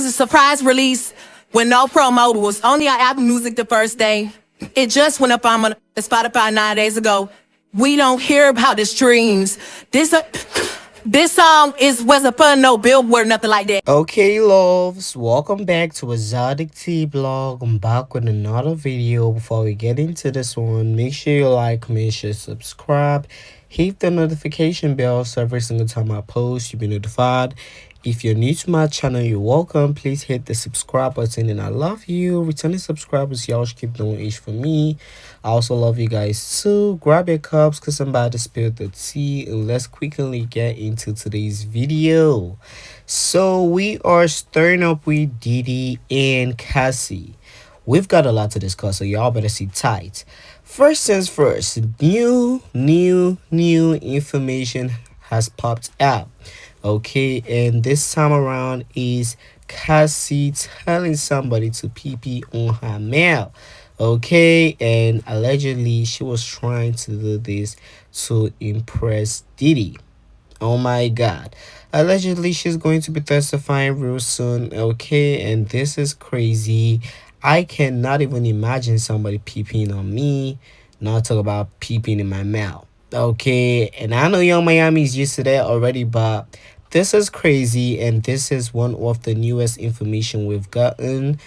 was a surprise release with no promo. It was only on Apple Music the first day. It just went up on Spotify 9 days ago. We don't hear about the streams. This song wasn't put no billboard, nothing like that. Okay, loves, welcome back to ExoticTeaBlog. I'm back with another video. Before we get into this one, make sure you like, comment, share, subscribe, hit the notification bell so every single time I post you'll be notified. If you're new to my channel, you're welcome. Please hit the subscribe button and I love you. Returning subscribers, y'all should keep doing it for me. I also love you guys too. Grab your cups because I'm about to spill the tea, and let's quickly get into today's video. So we are starting up with Diddy and Cassie. We've got a lot to discuss, so y'all better sit tight. First things first, new information has popped up. Okay, and this time around is Cassie telling somebody to pee on her mouth. Okay, and allegedly she was trying to do this to impress Diddy. Oh my god. Allegedly she's going to be testifying real soon. Okay, and this is crazy. I cannot even imagine somebody peeping on me, not talk about peeping in my mouth. Okay, and I know Young Miami is used to that already, but this is crazy, and this is one of the newest information we've gotten.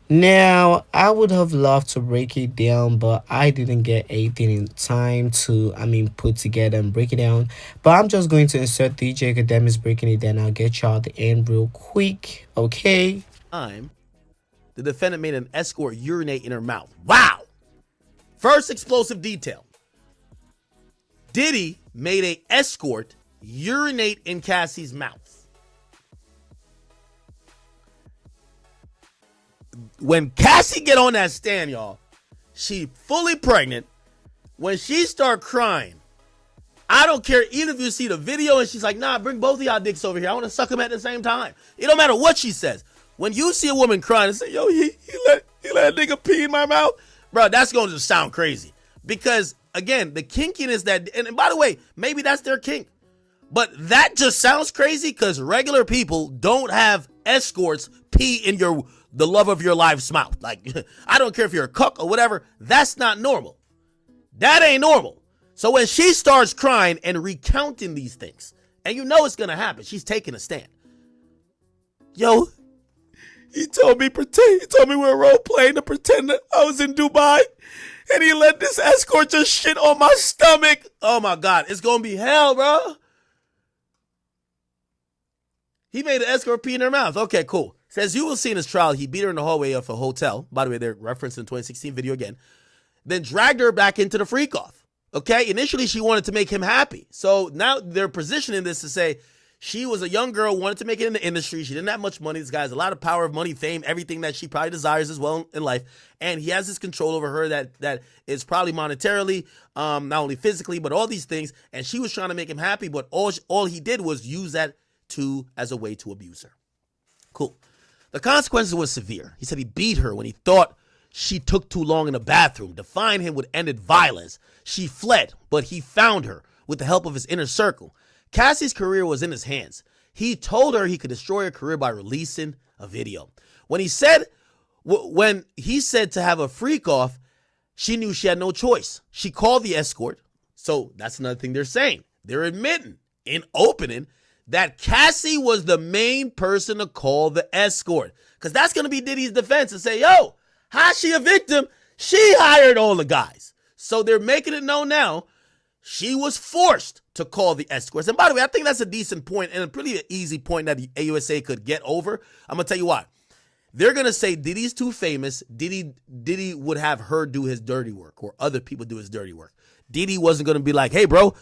Now, I would have loved to break it down, but I didn't get anything in time to, put together and break it down. But I'm just going to insert DJ Academics breaking it down. I'll get y'all the end real quick, okay? The defendant made an escort urinate in her mouth. Wow! First explosive detail. Diddy made an escort urinate in Cassie's mouth. When Cassie get on that stand, y'all, she fully pregnant. When she start crying, I don't care even if you see the video and she's like, nah, bring both of y'all dicks over here. I want to suck them at the same time. It don't matter what she says. When you see a woman crying and say, yo, he let a nigga pee in my mouth, bro, that's going to sound crazy. Because, again, the kinkiness that, and by the way, maybe that's their kink. But that just sounds crazy because regular people don't have escorts pee in the love of your life's mouth. Like, I don't care if you're a cook or whatever. That's not normal. That ain't normal. So when she starts crying and recounting these things, and you know it's going to happen, she's taking a stand. Yo, he told me we were role playing to pretend that I was in Dubai, and he let this escort just shit on my stomach. Oh my God, it's going to be hell, bro. He made an escort pee in her mouth. Okay, cool. Says you will see in his trial, he beat her in the hallway of a hotel. By the way, they're referencing the 2016 video again. Then dragged her back into the freak off. Okay, initially she wanted to make him happy. So now they're positioning this to say she was a young girl, wanted to make it in the industry. She didn't have much money. This guy has a lot of power, of money, fame, everything that she probably desires as well in life. And he has this control over her that is probably monetarily, not only physically, but all these things. And she was trying to make him happy, but all he did was use that as a way to abuse her. Cool. The consequences were severe. He said he beat her when he thought she took too long in the bathroom. Defying him with ended violence. She fled, but he found her with the help of his inner circle. Cassie's career was in his hands. He told her he could destroy her career by releasing a video. When he said to have a freak off, she knew she had no choice. She called the escort. So that's another thing they're saying. They're admitting in opening that Cassie was the main person to call the escort. Because that's going to be Diddy's defense and say, yo, how's she a victim? She hired all the guys. So they're making it known now she was forced to call the escorts. And by the way, I think that's a decent point and a pretty easy point that the AUSA could get over. I'm going to tell you why. They're going to say Diddy's too famous. Diddy would have her do his dirty work or other people do his dirty work. Diddy wasn't going to be like, hey, bro,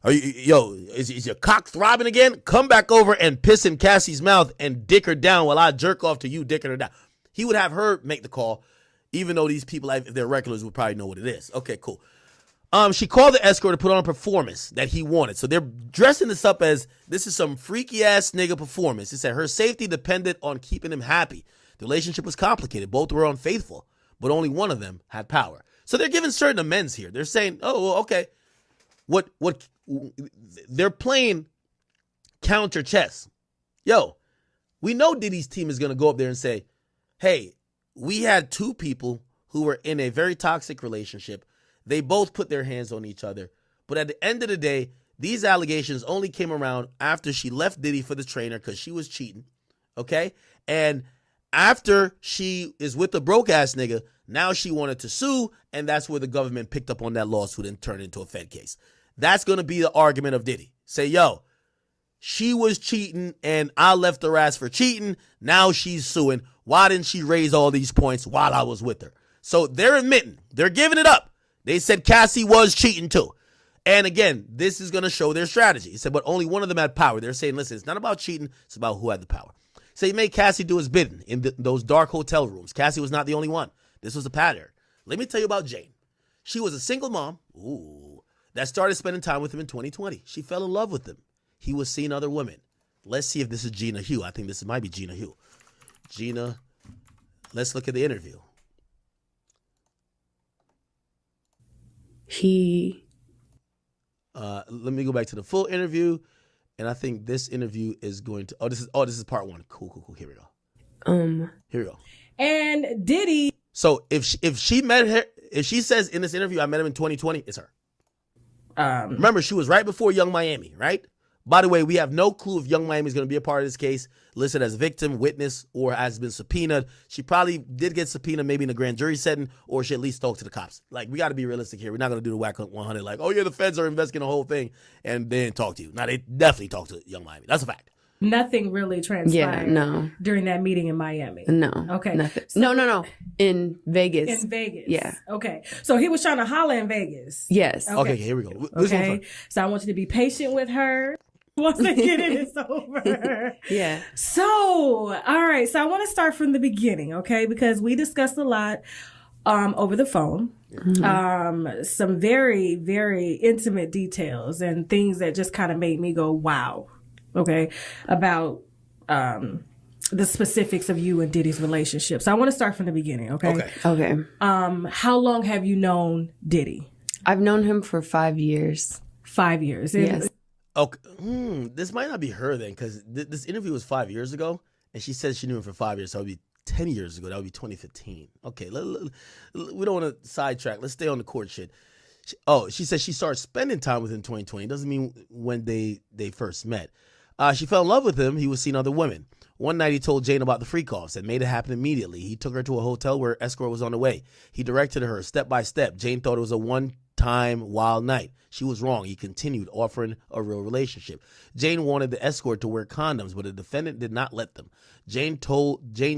is your cock throbbing again? Come back over and piss in Cassie's mouth and dick her down while I jerk off to you dicking her down. He would have her make the call, even though these people, if they're regulars, would probably know what it is. Okay, cool. She called the escort to put on a performance that he wanted. So they're dressing this up as this is some freaky ass nigga performance. He said her safety depended on keeping him happy. The relationship was complicated. Both were unfaithful, but only one of them had power. So they're giving certain amends here. They're saying, oh, well, okay. What they're playing counter chess. Yo, We know Diddy's team is going to go up there and say, hey, we had two people who were in a very toxic relationship. They both put their hands on each other. But at the end of the day, these allegations only came around after she left Diddy for the trainer because she was cheating. Okay? And after she is with the broke-ass nigga, now she wanted to sue, and that's where the government picked up on that lawsuit and turned it into a Fed case. That's going to be the argument of Diddy. Say, yo, she was cheating, and I left her ass for cheating. Now she's suing. Why didn't she raise all these points while I was with her? So they're admitting. They're giving it up. They said Cassie was cheating too. And again, this is going to show their strategy. He said, but only one of them had power. They're saying, listen, it's not about cheating. It's about who had the power. So he made Cassie do his bidding in those dark hotel rooms. Cassie was not the only one. This was a pattern. Let me tell you about Jane. She was a single mom that started spending time with him in 2020. She fell in love with him. He was seeing other women. Let's see if this is Gina Hugh. I think this might be Gina Hugh. Gina, let's look at the interview. Let me go back to the full interview, and I think this interview is going to. This is part one. Cool. Here we go. Here we go. And Diddy. So if she met her, if she says in this interview, I met him in 2020, it's her. Remember, she was right before Young Miami, right? By the way, we have no clue if Young Miami is going to be a part of this case, listed as victim, witness, or has been subpoenaed. She probably did get subpoenaed maybe in a grand jury setting, or she at least talked to the cops. Like, we got to be realistic here. We're not going to do the Wack 100 like, oh, yeah, the feds are investigating the whole thing, and they didn't talk to you. Now, they definitely talked to Young Miami. That's a fact. Nothing really transpired during that meeting in Miami. No. Okay. Nothing. So, no. In Vegas. In Vegas. Yeah. Okay. So he was trying to holler in Vegas. Yes. Okay, here we go. Okay. So I want you to be patient with her. Once the getting is over. Yeah. So, all right. So I want to start from the beginning, okay? Because we discussed a lot over the phone. Mm-hmm. Some very, very intimate details and things that just kind of made me go, wow. Okay. About the specifics of you and Diddy's relationship. So I want to start from the beginning, okay? Okay. How long have you known Diddy? I've known him for 5 years. 5 years. Yes. Okay. This might not be her then, because this interview was 5 years ago, and she said she knew him for 5 years, so it would be 10 years ago. That would be 2015. Okay, we don't want to sidetrack. Let's stay on the court shit. She said she started spending time with him in 2020. Doesn't mean when they first met. She fell in love with him. He was seeing other women. One night he told Jane about the freak offs and made it happen immediately. He took her to a hotel where escort was on the way. He directed her step by step. Jane thought it was a one-time wild night. She was wrong. He continued, offering a real relationship. Jane wanted the escort to wear condoms, but the defendant did not let them. Jane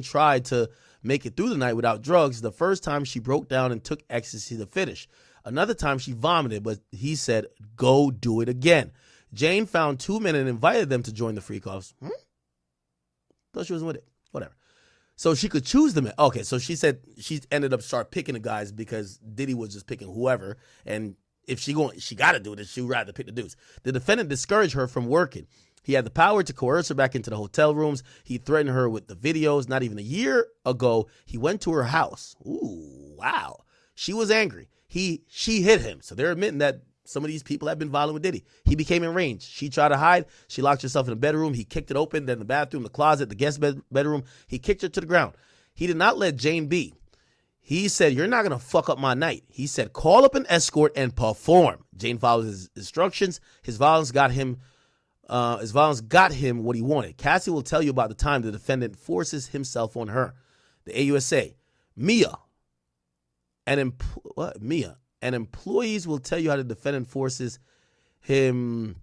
tried to make it through the night without drugs. The first time she broke down and took ecstasy to finish. Another time she vomited, but he said, go do it again. Jane found two men and invited them to join the freak offs. Thought she wasn't with it. Whatever. So she could choose them. Okay, so she said she ended up start picking the guys because Diddy was just picking whoever. And if she got to do this, she would rather pick the dudes. The defendant discouraged her from working. He had the power to coerce her back into the hotel rooms. He threatened her with the videos. Not even a year ago, he went to her house. Ooh, wow. She was angry. She hit him. So they're admitting that some of these people have been violent with Diddy. He became enraged. She tried to hide. She locked herself in the bedroom. He kicked it open. Then the bathroom, the closet, the guest bedroom. He kicked her to the ground. He did not let Jane be. He said, you're not going to fuck up my night. He said, call up an escort and perform. Jane followed his instructions. His violence got him what he wanted. Cassie will tell you about the time the defendant forces himself on her. The AUSA. Mia. And employees will tell you how the defendant forces him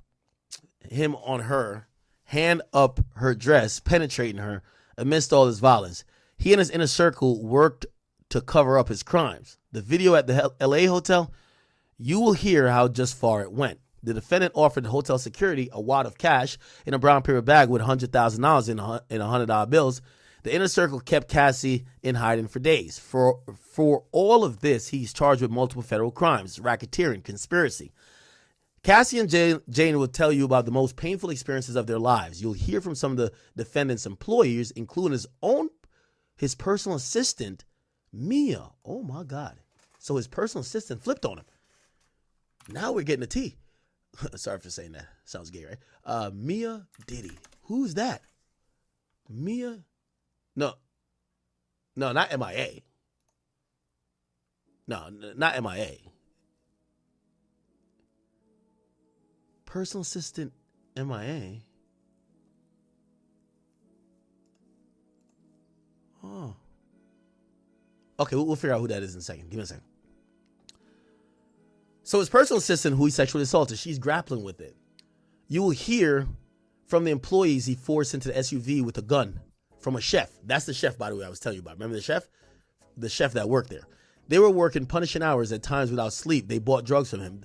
on her, hand up her dress, penetrating her amidst all his violence. He and his inner circle worked to cover up his crimes. The video at the LA hotel, you will hear how just far it went. The defendant offered the hotel security a wad of cash in a brown paper bag with $100,000 in $100 bills. The inner circle kept Cassie in hiding for days. For all of this, he's charged with multiple federal crimes, racketeering, conspiracy. Cassie and Jane will tell you about the most painful experiences of their lives. You'll hear from some of the defendant's employers, including his personal assistant, Mia. Oh, my God. So his personal assistant flipped on him. Now we're getting the tea. Sorry for saying that. Sounds gay, right? Mia Diddy. Who's that? Mia? No, not MIA. No, not MIA. Personal assistant MIA. Oh. Okay, we'll figure out who that is in a second. Give me a second. So his personal assistant, who he sexually assaulted, she's grappling with it. You will hear from the employees he forced into the SUV with a gun from a chef. That's the chef, by the way, I was telling you about. Remember the chef? The chef that worked there. They were working punishing hours at times without sleep. They bought drugs from him.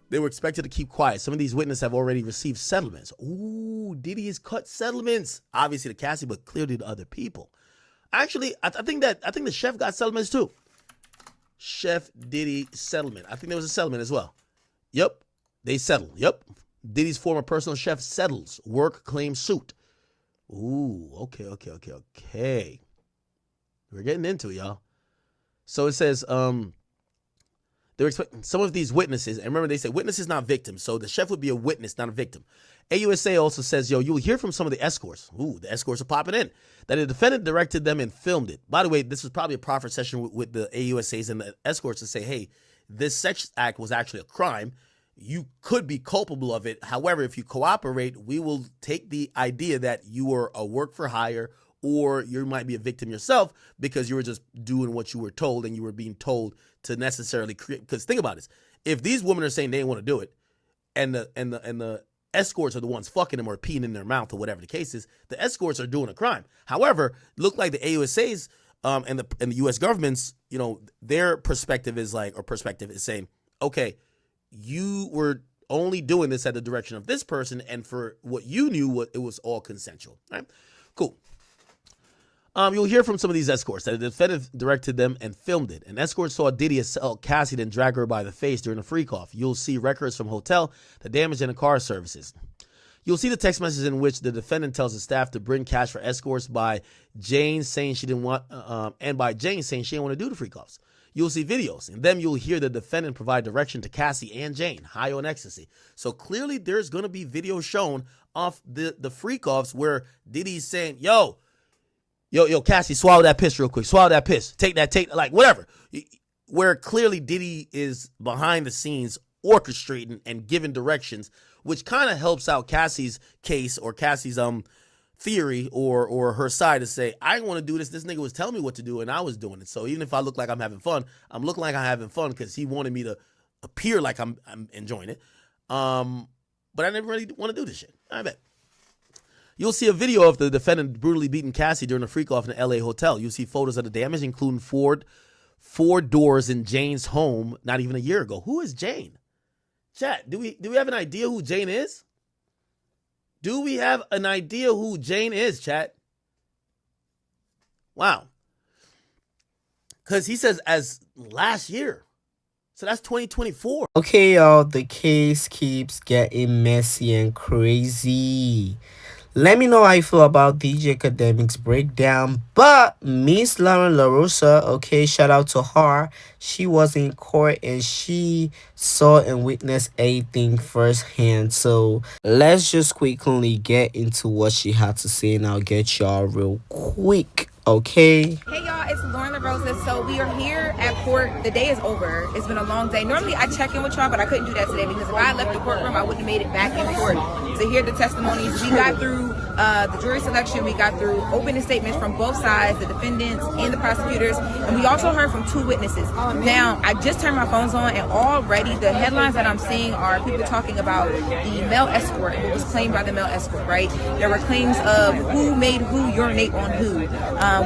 They were expected to keep quiet. Some of these witnesses have already received settlements. Ooh, Diddy has cut settlements. Obviously to Cassie, but clearly to other people. Actually, I think the chef got settlements too. Chef Diddy settlement. I think there was a settlement as well. Yep, they settled. Yep. Diddy's former personal chef settles work claim suit. Ooh, okay. We're getting into it, y'all. So it says, they're expecting some of these witnesses, and remember they say witnesses, not victims. So the chef would be a witness, not a victim. AUSA also says, yo, you'll hear from some of the escorts. Ooh, the escorts are popping in. That the defendant directed them and filmed it. By the way, this was probably a proffer session with the AUSAs and the escorts to say, hey, this sex act was actually a crime. You could be culpable of it. However, if you cooperate, we will take the idea that you were a work for hire or you might be a victim yourself because you were just doing what you were told and you were being told to necessarily create. Because think about this. If these women are saying they didn't want to do it and the escorts are the ones fucking them or peeing in their mouth or whatever the case is, the escorts are doing a crime. However, look like the AUSAs and the U.S. government's, their perspective is saying, okay, you were only doing this at the direction of this person, and for what you knew, it was all consensual. Right? Cool. You'll hear from some of these escorts that the defendant directed them and filmed it. An escort saw Diddy assault Cassie and drag her by the face during a freak-off. You'll see records from hotel, the damage, and the car services. You'll see the text message in which the defendant tells the staff to bring cash for escorts by Jane saying she didn't want, and by Jane saying she didn't want to do the freak-offs. You'll see videos, and then you'll hear the defendant provide direction to Cassie and Jane, high on ecstasy. So clearly there's going to be video shown of the freak-offs where Diddy's saying, yo, Cassie, swallow that piss real quick. Swallow that piss. Take like whatever. Where clearly Diddy is behind the scenes orchestrating and giving directions, which kind of helps out Cassie's case or Cassie's theory or her side to say, I didn't want to do this. This nigga was telling me what to do and I was doing it. So even if I look like I'm having fun, I'm looking like I'm having fun because he wanted me to appear like I'm enjoying it. But I never really want to do this shit. I bet. You'll see a video of the defendant brutally beating Cassie during a freak-off in an LA hotel. You'll see photos of the damage, including four doors in Jane's home not even a year ago. Who is Jane? Chat, do we have an idea who Jane is? Do we have an idea who Jane is, chat? Wow. Because he says as last year. So that's 2024. Okay, y'all, the case keeps getting messy and crazy. Let me know how you feel about DJ Academic's breakdown. But Miss Lauren LaRosa, okay, shout out to her. She was in court and she saw and witnessed everything firsthand. So let's just quickly get into what she had to say and I'll get y'all real quick. Okay. Hey y'all, it's Lauren LaRosa. So we are here at court. The day is over. It's been a long day. Normally I check in with y'all, but I couldn't do that today because if I had left the courtroom, I wouldn't have made it back in court to hear the testimonies. We got through the jury selection. We got through opening statements from both sides, the defendants and the prosecutors, and we also heard from two witnesses. Now, I just turned my phones on, and already the headlines that I'm seeing are people talking about the male escort, what was claimed by the male escort, right? There were claims of who made who urinate on who,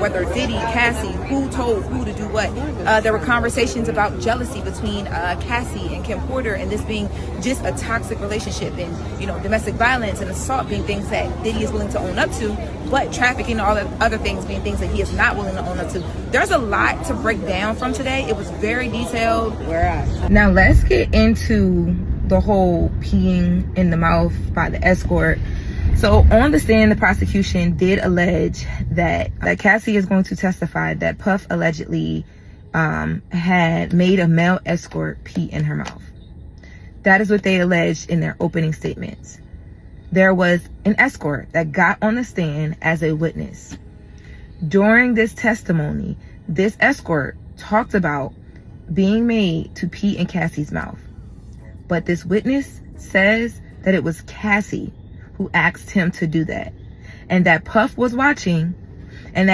whether Diddy, Cassie, who told who to do what. There were conversations about jealousy between Cassie and Kim Porter, and this being just a toxic relationship, and domestic violence and assault being things that Diddy is willing to own up to, but trafficking and all the other things being things that he is not willing to own up to. There's a lot to break down from today. It was very detailed. Now let's get into the whole peeing in the mouth by the escort. So on the stand, the prosecution did allege that Cassie is going to testify that Puff allegedly had made a male escort pee in her mouth. That is what they alleged in their opening statements. there was an escort that got on the stand as a witness. During this testimony, this escort talked about being made to pee in Cassie's mouth. But this witness says that it was Cassie who asked him to do that, and that Puff was watching, and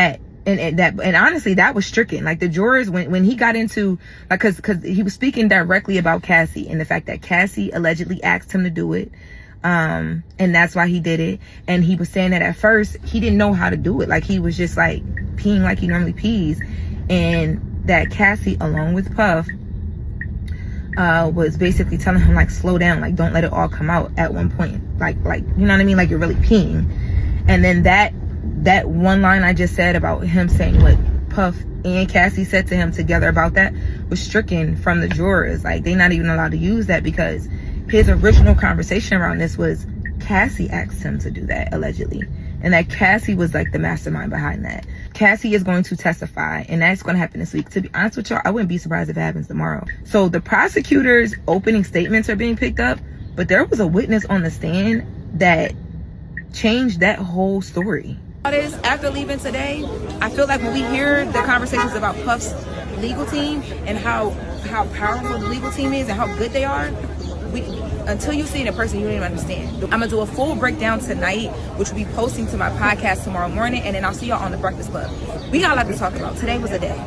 honestly, that was stricken. Like, the jurors, when he got into, like, because he was speaking directly about Cassie and the fact that Cassie allegedly asked him to do it, and that's why he did it. And he was saying that at first he didn't know how to do it. Like, he was just like peeing like he normally pees, and that Cassie, along with Puff, was basically telling him, like, slow down, like, don't let it all come out at one point, like you know what I mean, like, you're really peeing. And then that one line I just said about him saying what Puff and Cassie said to him together about that was stricken from the jurors. Like, they're not even allowed to use that, because his original conversation around this was Cassie asked him to do that, allegedly, and that Cassie was like the mastermind behind that. Cassie is going to testify, and that's going to happen this week. To be honest with y'all, I wouldn't be surprised if it happens tomorrow. So the prosecutor's opening statements are being picked up, but there was a witness on the stand that changed that whole story. After leaving today, I feel like when we hear the conversations about Puff's legal team and how powerful the legal team is and how good they are, until you see it in person, you don't even understand. I'm gonna do a full breakdown tonight, which will be posting to my podcast tomorrow morning, and then I'll see y'all on the Breakfast Club. We got a lot to talk about. Today was a day.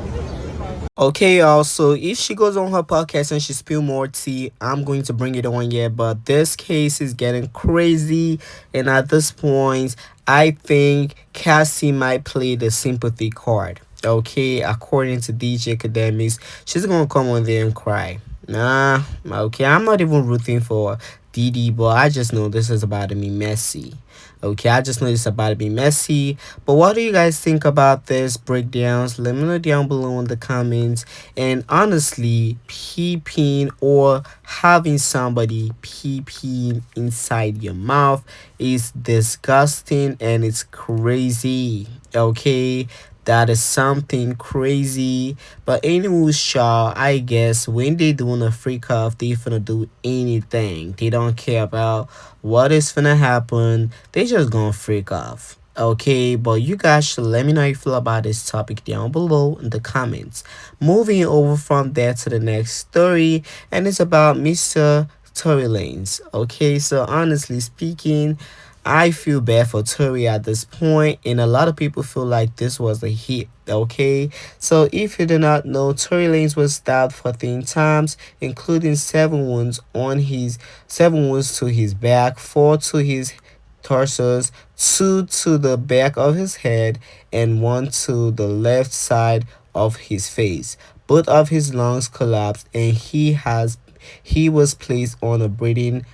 Okay, also, if she goes on her podcast and she spill more tea, I'm going to bring it on, yeah. But this case is getting crazy, and at this point, I think Cassie might play the sympathy card. Okay, according to DJ Academics, she's gonna come on there and cry. Nah, okay, I'm not even rooting for Diddy, but I just know this is about to be messy. Okay, I just know it's about to be messy. But what do you guys think about this breakdowns? Let me know down below in the comments. And honestly, peeing or having somebody pee inside your mouth is disgusting and it's crazy. Okay, that is something crazy. But anyways, y'all, I guess when they doing a freak off, they finna do anything. They don't care about what is finna happen. They just gonna freak off. Okay, but you guys should let me know how you feel about this topic down below in the comments. Moving over from there to the next story, and it's about Mr. Tory Lanez. Okay, so honestly speaking, I feel bad for Tory at this point, and a lot of people feel like this was a hit. Okay, so if you do not know, Tory Lanez was stabbed 14 times, including 7 wounds to his back, 4 to his torsos, 2 to the back of his head, and 1 to the left side of his face. Both of his lungs collapsed, and he was placed on a breathing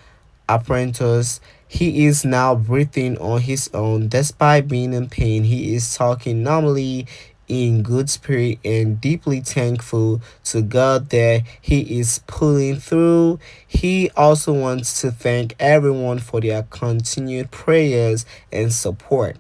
apparatus. He is now breathing on his own despite being in pain. He is talking normally, in good spirit, and deeply thankful to God that he is pulling through. He also wants to thank everyone for their continued prayers and support.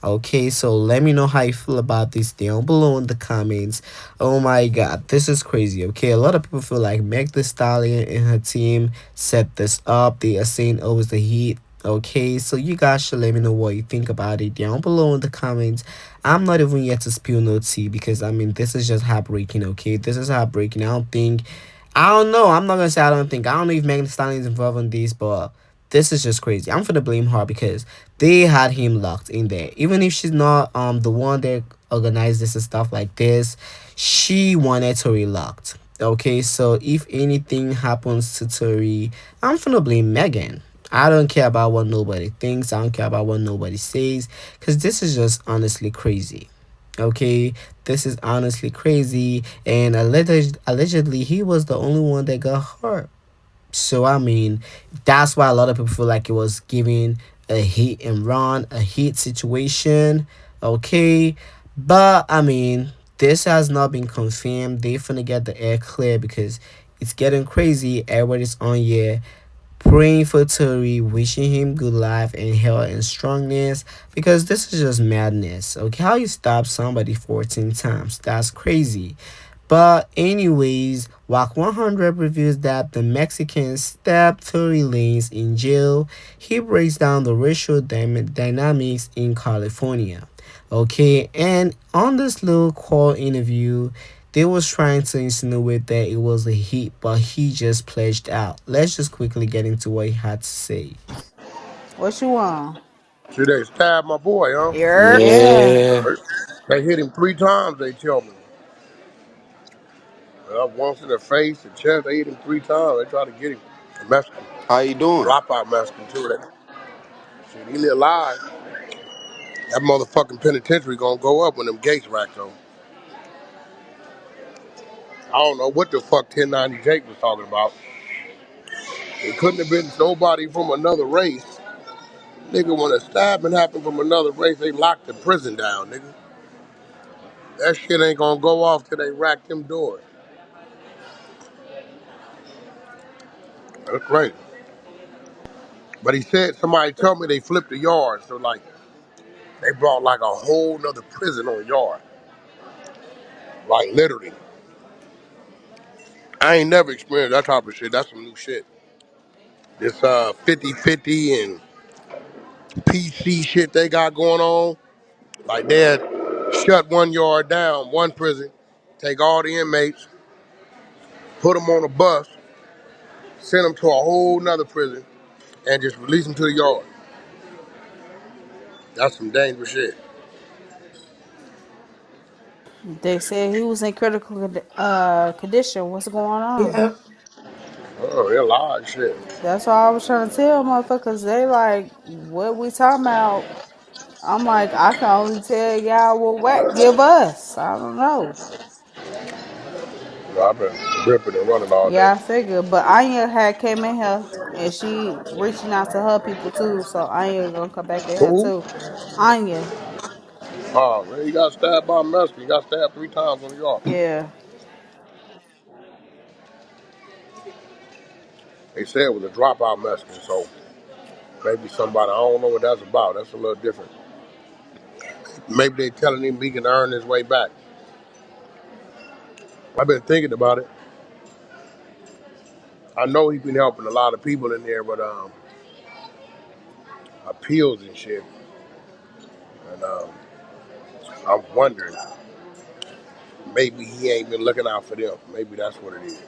Okay, so let me know how you feel about this down below in the comments. Oh my god, this is crazy. Okay, a lot of people feel like Meg Thee Stallion and her team set this up. They are saying it was the heat. Okay, so you guys should let me know what you think about it down below in the comments. I'm not even yet to spill no tea, because I mean, this is just heartbreaking. Okay, this is heartbreaking. I don't know, I'm not gonna say I don't know if Meg Thee Stallion is involved in this, but this is just crazy. I'm gonna blame her because they had him locked in there. Even if she's not the one that organized this and stuff like this, she wanted Tory locked. Okay, so if anything happens to Tory, I'm gonna blame Megan. I don't care about what nobody thinks. I don't care about what nobody says, because this is just honestly crazy. Okay, this is honestly crazy, and allegedly he was the only one that got hurt. So I mean, that's why a lot of people feel like it was giving a hit and run, a hit situation. Okay, but I mean, this has not been confirmed. They finna get the air clear, because it's getting crazy. Everybody's on here praying for Tory, wishing him good life and health and strongness, because this is just madness. Okay, how you stab somebody 14 times? That's crazy. But anyways, Wack 100 reveals that the Mexican stabbed Tory Lanez in jail. He breaks down the racial dynamics in California. Okay, and on this little call interview, they was trying to insinuate that it was a hit, but he just pledged out. Let's just quickly get into what he had to say. What you want? See, they stabbed my boy, huh? Yerp. Yeah. Yeah. They hit him 3 times, they tell me. Once in the face, the chest, they hit him 3 times. They try to get him. Mexican. How you doing? Dropout Mexican, too. Shit, he live alive. That motherfucking penitentiary gonna go up when them gates racked on. I don't know what the fuck 1090 Jake was talking about. It couldn't have been nobody from another race. Nigga, when a stabbing happened from another race, they locked the prison down, nigga. That shit ain't gonna go off till they rack them doors. That's crazy. But he said somebody told me they flipped the yard, so like they brought like a whole nother prison on yard. Like literally. I ain't never experienced that type of shit. That's some new shit. This 50-50 and PC shit they got going on. Like they had shut one yard down, one prison, take all the inmates, put them on a bus, send them to a whole nother prison, and just release them to the yard. That's some dangerous shit. They said he was in critical condition. What's going on? Yeah. Oh, they're live shit. That's all I was trying to tell motherfuckers. They like, what we talking about? I'm like, I can only tell y'all what Wack give us. I don't know. I've been ripping and running all day. Yeah, I figured. But Anya had came in here and she reaching out to her people too. So Anya gonna come back in here Who? too. Anya, Oh, man, he got stabbed by a Mexican. He got stabbed 3 times on the yard. yeah. They said it was a dropout Mexican, so maybe somebody, I don't know what that's about. That's a little different. Maybe they telling him he can earn his way back. I've been thinking about it. I know he's been helping a lot of people in there with appeals and shit. And I'm wondering, maybe he ain't been looking out for them. Maybe that's what it is.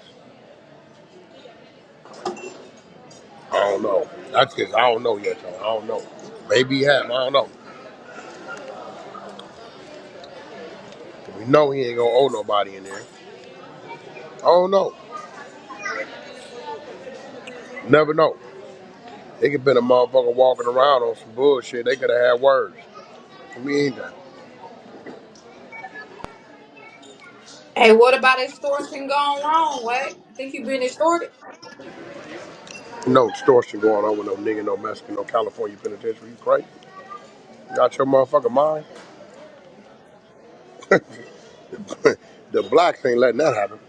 I don't know. That's just, I don't know yet, though. I don't know. Maybe he have. I don't know. We know he ain't gonna owe nobody in there. I don't know. Never know. They could been a motherfucker walking around on some bullshit. They could have had words. We ain't that. Hey, what about extortion gone wrong? What? Think you been extorted? No extortion going on with no nigga, no Mexican, no California penitentiary. You crazy? You got your motherfucking mind? The blacks ain't letting that happen.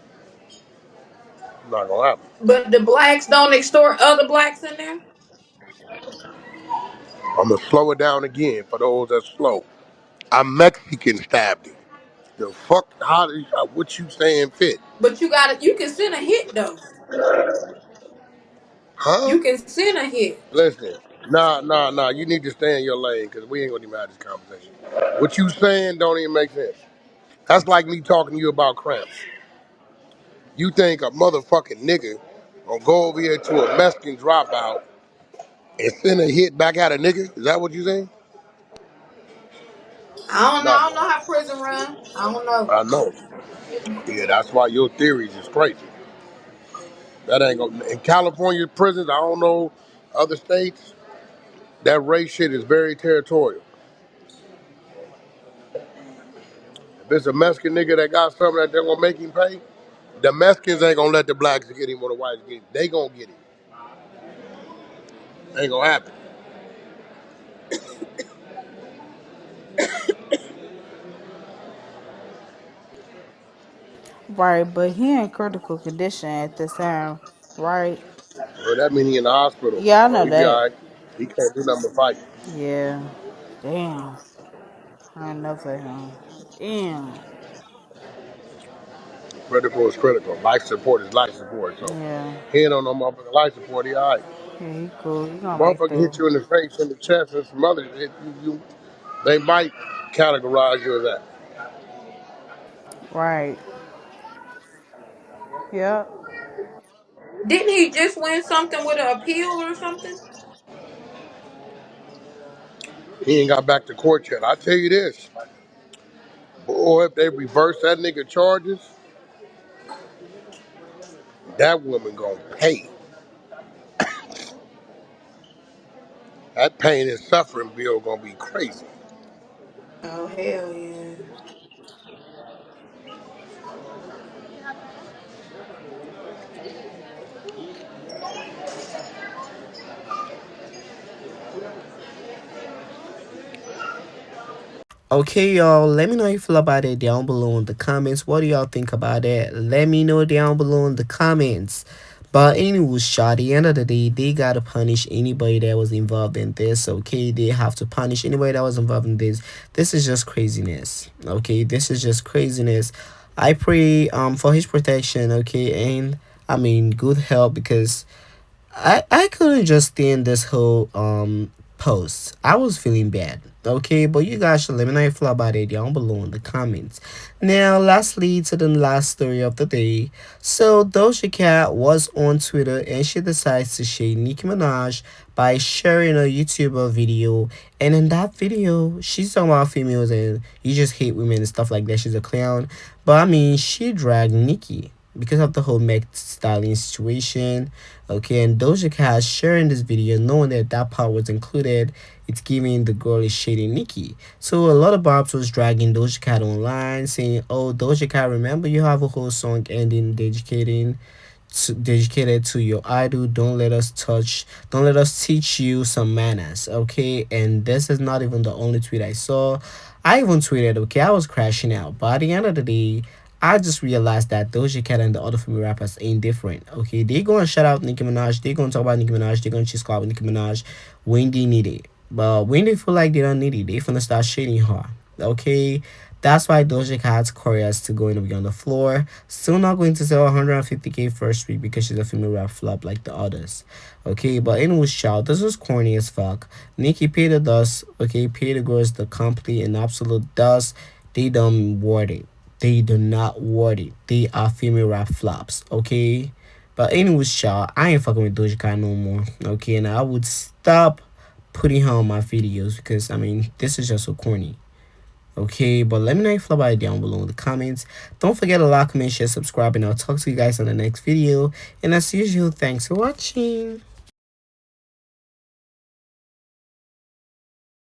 Not gonna happen. But the blacks don't extort other blacks in there? I'm gonna slow it down again for those that's slow. A Mexican stabbed him. The fuck? What you saying fit? But you can send a hit though. Huh? You can send a hit. Listen. Nah. You need to stay in your lane because we ain't gonna even have this conversation. What you saying don't even make sense. That's like me talking to you about cramps. You think a motherfucking nigga gonna go over here to a Mexican dropout and send a hit back at a nigga? Is that what you saying? I don't know. Not I don't gonna know how happen. prison run. I don't know. I know. Yeah, that's why your theories is crazy. That ain't gonna. In California prisons, I don't know other states. That race shit is very territorial. If it's a Mexican nigga that got something that they're gonna make him pay, the Mexicans ain't gonna let the blacks get him or the whites get him. They gonna get him. Ain't gonna happen. Right, but he in critical condition at this time, right? Well, that mean he in the hospital. Yeah, I Oh, know he be that. alright. He can't do nothing but fight. Yeah. Damn. I ain't know for him. Damn. Critical is critical. Life support is life support. So Yeah. he ain't on no motherfucking life support. He all right. Yeah, he cool. He gonna make Motherfucker the hit you in the face, in the chest, and some other hit you. They might categorize you as that. right. Yep. Didn't he just win something with an appeal or something? He ain't got back to court yet. I tell you this, boy, if they reverse that nigga charges, that woman gonna pay. That pain and suffering bill gonna be crazy. Oh hell yeah. Okay, y'all, let me know how you feel about it down below in the comments. What do y'all think about it? Let me know down below in the comments. But anyways, y'all, at the end of the day, they gotta punish anybody that was involved in this, okay? They have to punish anybody that was involved in this. This is just craziness, okay? This is just craziness. I pray for his protection, okay? And, I mean, good health, because I couldn't just stand this whole post. I was feeling bad. Okay, but you guys should let me know how you feel about it down below in the comments. Now, lastly, to the last story of the day. So Doja Cat was on Twitter and she decides to shade Nicki Minaj by sharing a YouTuber video. And in that video, she's talking about females and you just hate women and stuff like that. She's a clown. But I mean, she dragged Nicki because of the whole Meg styling situation. Okay, and Doja Cat sharing this video knowing that that part was included. It's giving the girl is shading Nicki. So a lot of barbs was dragging Doja Cat online saying, oh, Doja Cat, remember you have a whole song ending dedicated to your idol. Don't let us teach you some manners, okay? And this is not even the only tweet I saw. I even tweeted, okay, I was crashing out, but at the end of the day, I just realized that Doja Cat and the other female rappers ain't different. Okay, they gonna shout out Nicki Minaj, they gonna talk about Nicki Minaj, they gonna cheese squad with Nicki Minaj when they need it. But when they feel like they don't need it, they finna start shading her. Okay, that's why Doja Cat's chorus to going to be on the floor. Still not going to sell 150K first week because she's a female rap flop like the others. Okay, but anyways, child, this was corny as fuck. Nicki paid the dust. Okay, pay the girls the complete and absolute dust. They don't worth it. They do not worth it. They are female rap flops, okay? But anyways, y'all, I ain't fucking with Doja Cat no more, okay? And I would stop putting her on my videos because, I mean, this is just so corny, okay? But let me know if you feel about it down below in the comments. Don't forget to like, comment, share, subscribe, and I'll talk to you guys on the next video. And as usual, thanks for watching.